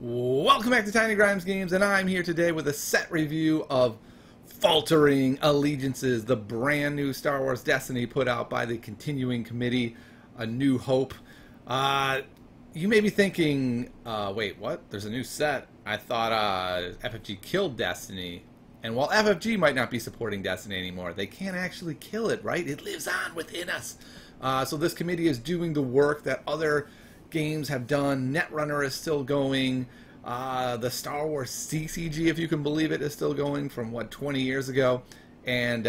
Welcome back to Tiny Grimes Games, and I'm here today with a set review of Faltering Allegiances, the brand new Star Wars Destiny put out by the continuing committee, A New Hope. You may be thinking, wait, what? There's a new set? I thought FFG killed Destiny. And while FFG might not be supporting Destiny anymore, they can't actually kill it, right? It lives on within us. So this committee is doing the work that other games have done. Netrunner is still going. The Star Wars CCG, if you can believe it, is still going from, what, 20 years ago. And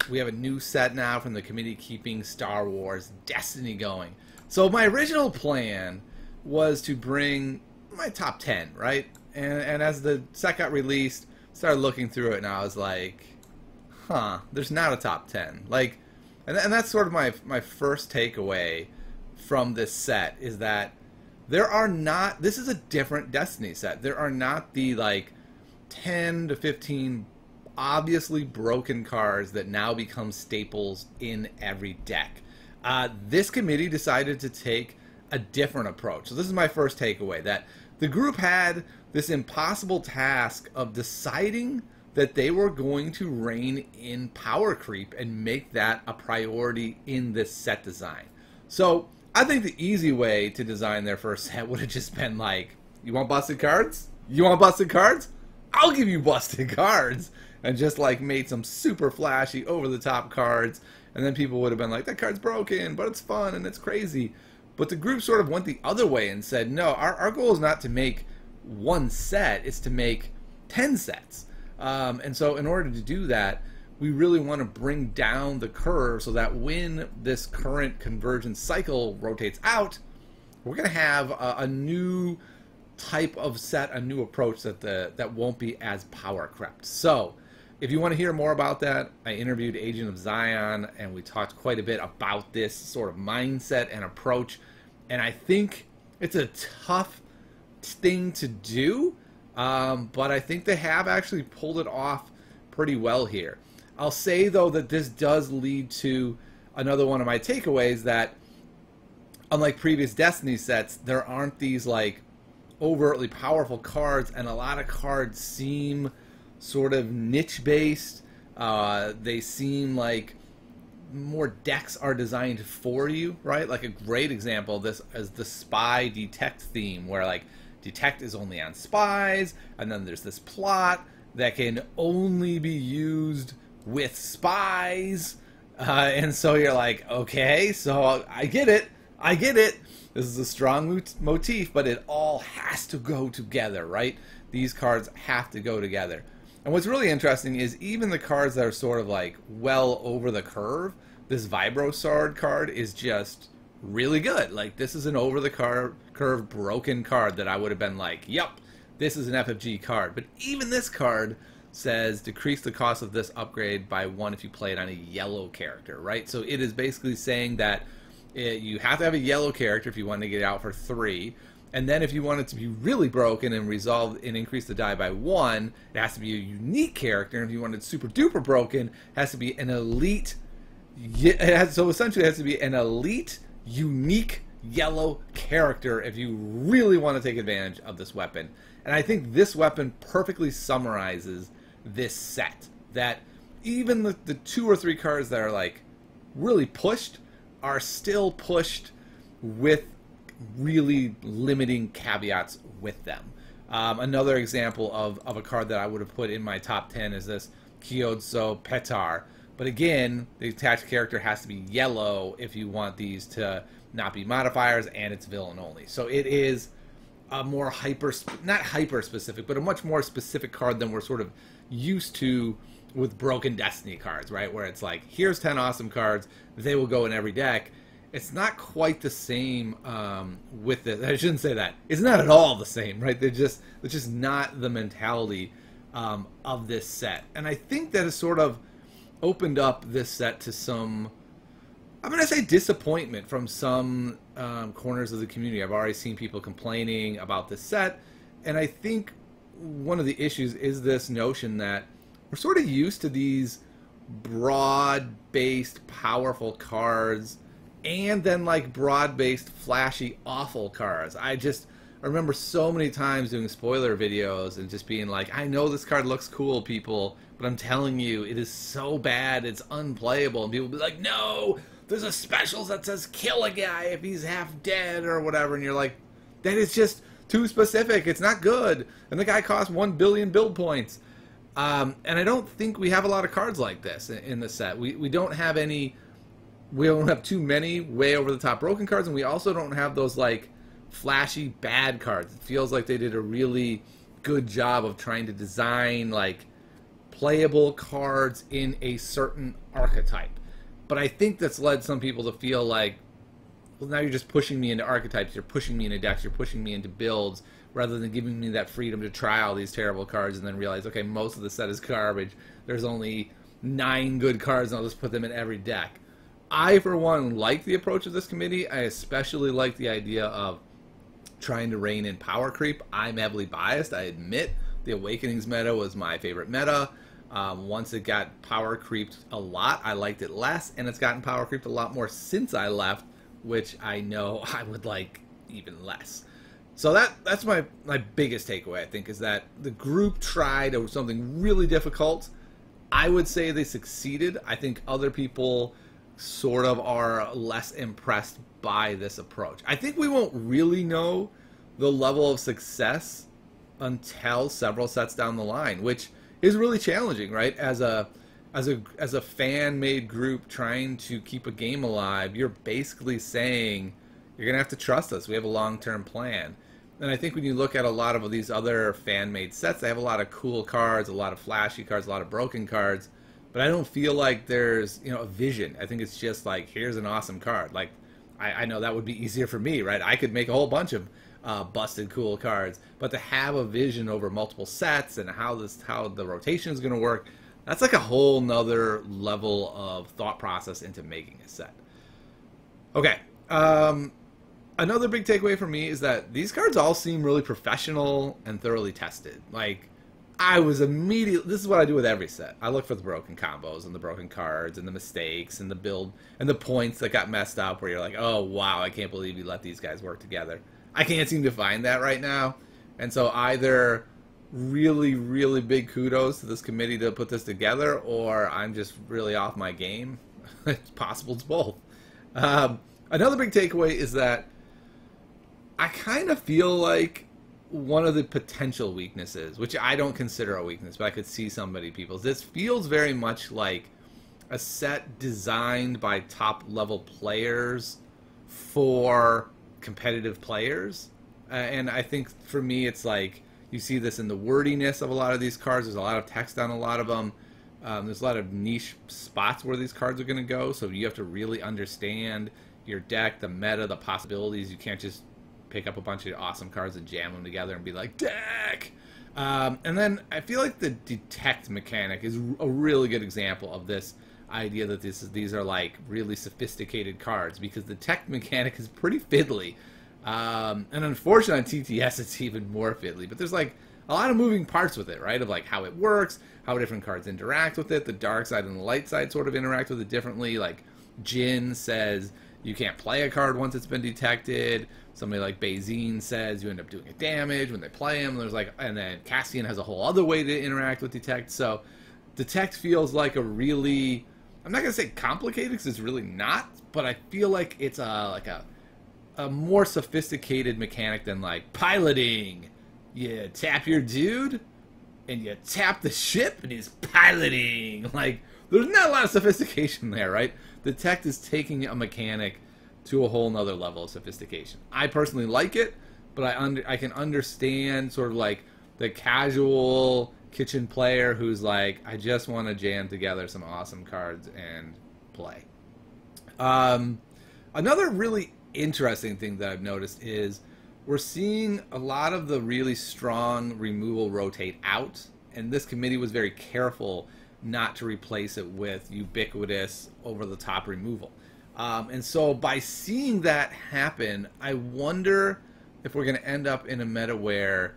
we have a new set now from the committee keeping Star Wars Destiny going. So my original plan was to bring my top 10, right? And as the set got released, started looking through it, and I was like, huh, there's not a top 10. Like, and that's sort of my first takeaway from this set, is that there are not, this is a different Destiny set. There are not the like 10 to 15 obviously broken cards that now become staples in every deck. This committee decided to take a different approach. So this is my first takeaway, that the group had this impossible task of deciding that they were going to rein in power creep and make that a priority in this set design. So I think the easy way to design their first set would have just been like, you want busted cards? You want busted cards? I'll give you busted cards. And just like made some super flashy, over-the-top cards. And then people would have been like, that card's broken, but it's fun and it's crazy. But the group sort of went the other way and said, no, our goal is not to make one set, it's to make 10 sets. And so in order to do that, we really want to bring down the curve so that when this current convergence cycle rotates out, we're going to have a new type of set, a new approach that won't be as power crept. So if you want to hear more about that, I interviewed Agent of Zion, and we talked quite a bit about this sort of mindset and approach. And I think it's a tough thing to do, but I think they have actually pulled it off pretty well here. I'll say, though, that this does lead to another one of my takeaways, that unlike previous Destiny sets, there aren't these like overtly powerful cards, and a lot of cards seem sort of niche-based. They seem like more decks are designed for you, right? Like a great example of this is the Spy Detect theme, where like Detect is only on spies, and then there's this plot that can only be used with spies, and so you're like, okay, so I get it, this is a strong motif, but it all has to go together, right? These cards have to go together. And what's really interesting is even the cards that are sort of like well over the curve, this Vibro Sword card is just really good. Like, this is an over the curve broken card that I would have been like, yep, this is an FFG card. But even this card says decrease the cost of this upgrade by 1 if you play it on a yellow character, right? So it is basically saying that you have to have a yellow character if you want to get it out for 3, and then if you want it to be really broken and resolve and increase the die by 1, it has to be a unique character. And if you want it super duper broken, it has to be an elite. So essentially, it has to be an elite, unique yellow character if you really want to take advantage of this weapon. And I think this weapon perfectly summarizes this set, that even the 2 or 3 cards that are like really pushed are still pushed with really limiting caveats with them. Another example of a card that I would have put in my top 10 is this Kyotso Petar. But again, the attached character has to be yellow if you want these to not be modifiers, and it's villain only. So it is a more not hyper specific, but a much more specific card than we're sort of used to with broken Destiny cards, right? Where it's like, here's 10 awesome cards, they will go in every deck. It's not quite the same with this. I shouldn't say that. It's not at all the same, right? It's just not the mentality of this set. And I think that has sort of opened up this set to some, I'm going to say, disappointment from some corners of the community. I've already seen people complaining about this set, and I think one of the issues is this notion that we're sort of used to these broad-based, powerful cards, and then like broad-based, flashy, awful cards. I remember so many times doing spoiler videos and just being like, I know this card looks cool, people, but I'm telling you, it is so bad, it's unplayable. And people will be like, no, there's a special that says kill a guy if he's half dead or whatever. And you're like, that is just too specific. It's not good. And the guy costs 1 billion build points. And I don't think we have a lot of cards like this in the set. We don't have any, we don't have too many way over the top broken cards, and we also don't have those like flashy bad cards. It feels like they did a really good job of trying to design like playable cards in a certain archetype. But I think that's led some people to feel like, well, now you're just pushing me into archetypes, you're pushing me into decks, you're pushing me into builds, rather than giving me that freedom to try all these terrible cards and then realize, okay, most of the set is garbage. There's only 9 good cards, and I'll just put them in every deck. I, for one, like the approach of this committee. I especially like the idea of trying to rein in power creep. I'm heavily biased, I admit. The Awakenings meta was my favorite meta. Once it got power creeped a lot, I liked it less, and it's gotten power creeped a lot more since I left, which I know I would like even less. So that's my biggest takeaway, I think, is that the group tried something really difficult. I would say they succeeded. I think other people sort of are less impressed by this approach. I think we won't really know the level of success until several sets down the line, which is really challenging, right? As a fan-made group trying to keep a game alive, you're basically saying you're gonna have to trust us. We have a long-term plan. And I think when you look at a lot of these other fan-made sets, they have a lot of cool cards, a lot of flashy cards, a lot of broken cards, but I don't feel like there's, you know, a vision. I think it's just like, here's an awesome card. Like, I know that would be easier for me, right? I could make a whole bunch of busted cool cards, but to have a vision over multiple sets and how the rotation is going to work, that's like a whole nother level of thought process into making a set. Okay. Another big takeaway for me is that these cards all seem really professional and thoroughly tested. Like, I was immediately, this is what I do with every set. I look for the broken combos and the broken cards and the mistakes and the build and the points that got messed up where you're like, oh wow, I can't believe you let these guys work together. I can't seem to find that right now. And so either really, really big kudos to this committee to put this together, or I'm just really off my game. It's possible it's both. Another big takeaway is that I kind of feel like one of the potential weaknesses, which I don't consider a weakness, but I could see people's, this feels very much like a set designed by top-level players for competitive players. And I think for me, it's like, you see this in the wordiness of a lot of these cards. There's a lot of text on a lot of them. There's a lot of niche spots where these cards are going to go, so you have to really understand your deck, the meta, the possibilities. You can't just pick up a bunch of awesome cards and jam them together and be like, deck! And then I feel like the detect mechanic is a really good example of this idea that these are like really sophisticated cards, because the detect mechanic is pretty fiddly. And unfortunately on TTS it's even more fiddly, but there's like a lot of moving parts with it, right? Of like how it works, how different cards interact with it, the dark side and the light side sort of interact with it differently. Like Jin says you can't play a card once it's been detected. Somebody like Bazine says you end up doing a damage when they play him. There's like, and then Cassian has a whole other way to interact with detect. So detect feels like a really, I'm not gonna say complicated because it's really not, but I feel like it's a more sophisticated mechanic than like piloting. You tap your dude and you tap the ship and he's piloting. Like, there's not a lot of sophistication there, right? Detect is taking a mechanic to a whole nother level of sophistication. I personally like it, but I can understand sort of like the casual kitchen player who's like, I just want to jam together some awesome cards and play. Another really interesting thing that I've noticed is we're seeing a lot of the really strong removal rotate out, and this committee was very careful not to replace it with ubiquitous over-the-top removal. And so by seeing that happen, I wonder if we're going to end up in a meta where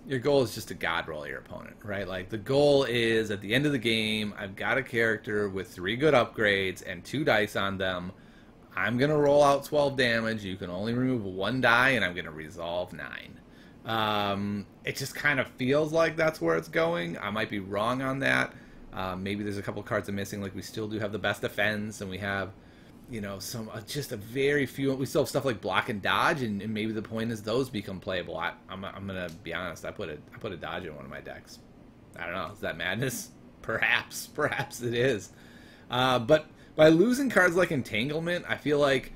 your goal is just to god roll your opponent, right? Like, the goal is, at the end of the game, I've got a character with 3 good upgrades and 2 dice on them. I'm going to roll out 12 damage. You can only remove 1 die, and I'm going to resolve 9. It just kind of feels like that's where it's going. I might be wrong on that. Maybe there's a couple cards I'm missing. Like we still do have the best defense, and we have, you know, some just a very few. We still have stuff like block and dodge, and maybe the point is those become playable. I'm gonna be honest. I put a dodge in one of my decks. I don't know. Is that madness? Perhaps it is. But by losing cards like Entanglement, I feel like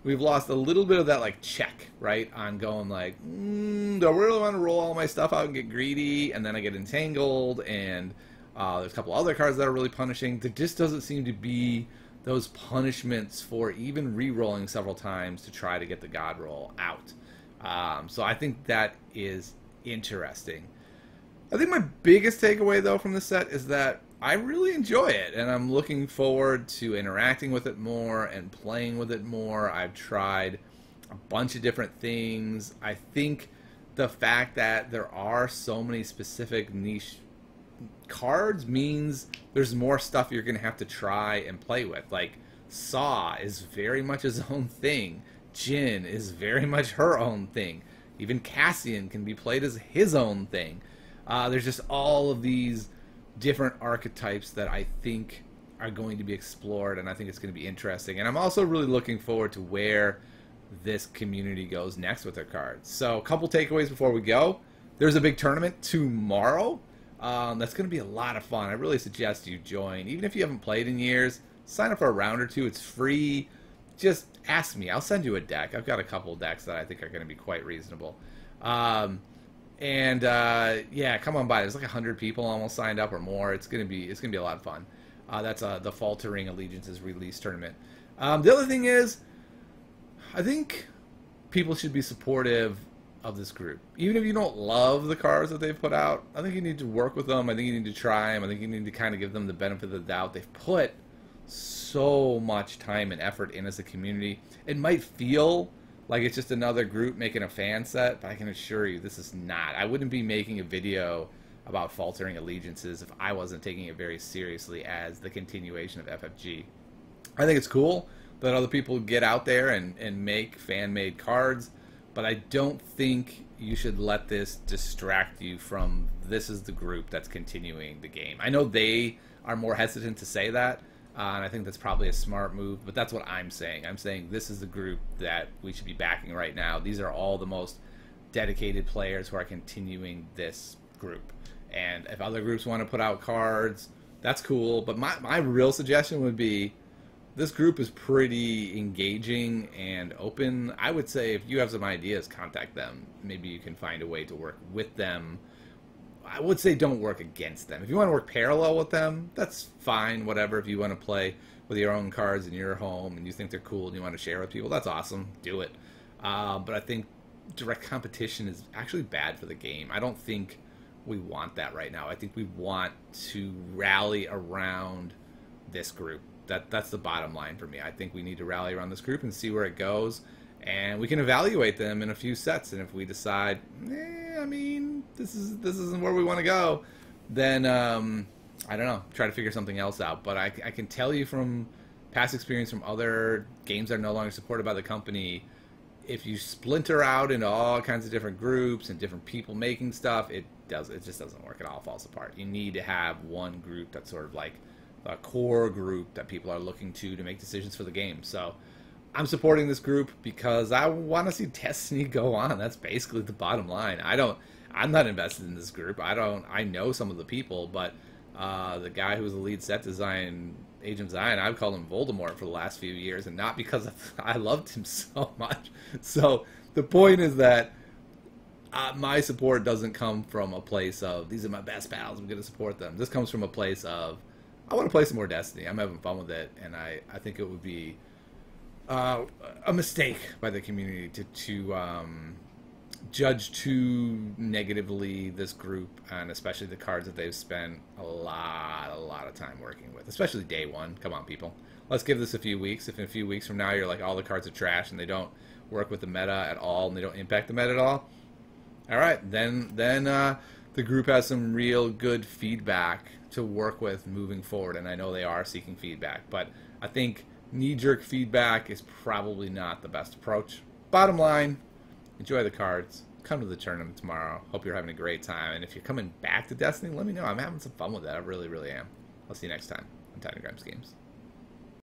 we've lost a little bit of that like check, right? On going like, do I really want to roll all my stuff out and get greedy, and then I get entangled, and there's a couple other cards that are really punishing. There just doesn't seem to be those punishments for even re-rolling several times to try to get the God roll out. So I think that is interesting. I think my biggest takeaway, though, from the set is that I really enjoy it, and I'm looking forward to interacting with it more and playing with it more. I've tried a bunch of different things. I think the fact that there are so many specific niche cards means there's more stuff you're going to have to try and play with. Like, Saw is very much his own thing. Jin is very much her own thing. Even Cassian can be played as his own thing. There's just all of these different archetypes that I think are going to be explored, and I think it's going to be interesting. And I'm also really looking forward to where this community goes next with their cards. So a couple takeaways before we go. There's a big tournament tomorrow. That's going to be a lot of fun. I really suggest you join. Even if you haven't played in years, sign up for a round or two. It's free. Just ask me. I'll send you a deck. I've got a couple decks that I think are going to be quite reasonable. Yeah, come on by. There's like 100 people almost signed up or more. It's gonna be a lot of fun. That's the Faltering Allegiances release tournament. The other thing is, I think people should be supportive of this group. Even if you don't love the cards that they've put out, I think you need to work with them. I think you need to try them. I think you need to kind of give them the benefit of the doubt. They've put so much time and effort in as a community. It might feel like it's just another group making a fan set, but I can assure you this is not. I wouldn't be making a video about Faltering Allegiances if I wasn't taking it very seriously as the continuation of FFG. I think it's cool that other people get out there and make fan-made cards, but I don't think you should let this distract you from this is the group that's continuing the game. I know they are more hesitant to say that, and I think that's probably a smart move, but that's what I'm saying. I'm saying this is the group that we should be backing right now. These are all the most dedicated players who are continuing this group. And if other groups want to put out cards, that's cool. But my real suggestion would be this group is pretty engaging and open. I would say if you have some ideas, contact them. Maybe you can find a way to work with them. I would say don't work against them. If you want to work parallel with them, that's fine, whatever. If you want to play with your own cards in your home and you think they're cool and you want to share with people, that's awesome. Do it. But I think direct competition is actually bad for the game. I don't think we want that right now. I think we want to rally around this group. That's the bottom line for me. I think we need to rally around this group and see where it goes. And we can evaluate them in a few sets, and if we decide, I mean, this isn't where we want to go, then I don't know, try to figure something else out. But I can tell you from past experience from other games that are no longer supported by the company, if you splinter out into all kinds of different groups and different people making stuff, it just doesn't work. It all falls apart. You need to have one group that's sort of like a core group that people are looking to make decisions for the game. So I'm supporting this group because I want to see Destiny go on. That's basically the bottom line. I'm not invested in this group. I know some of the people, but the guy who was the lead set design, Agent Zion, I've called him Voldemort for the last few years, and not because I loved him so much. So the point is that my support doesn't come from a place of, these are my best pals, I'm going to support them. This comes from a place of, I want to play some more Destiny. I'm having fun with it, and I think it would be a mistake by the community to judge too negatively this group, and especially the cards that they've spent a lot of time working with, especially day one. Come on, people. Let's give this a few weeks. If in a few weeks from now you're like, all the cards are trash and they don't work with the meta at all and they don't impact the meta at all right, then the group has some real good feedback to work with moving forward, and I know they are seeking feedback, but I think knee-jerk feedback is probably not the best approach. Bottom line, enjoy the cards, come to the tournament tomorrow. Hope you're having a great time. And if you're coming back to Destiny, let me know. I'm having some fun with that. I really, really am. I'll see you next time on Tiny Grimes Games.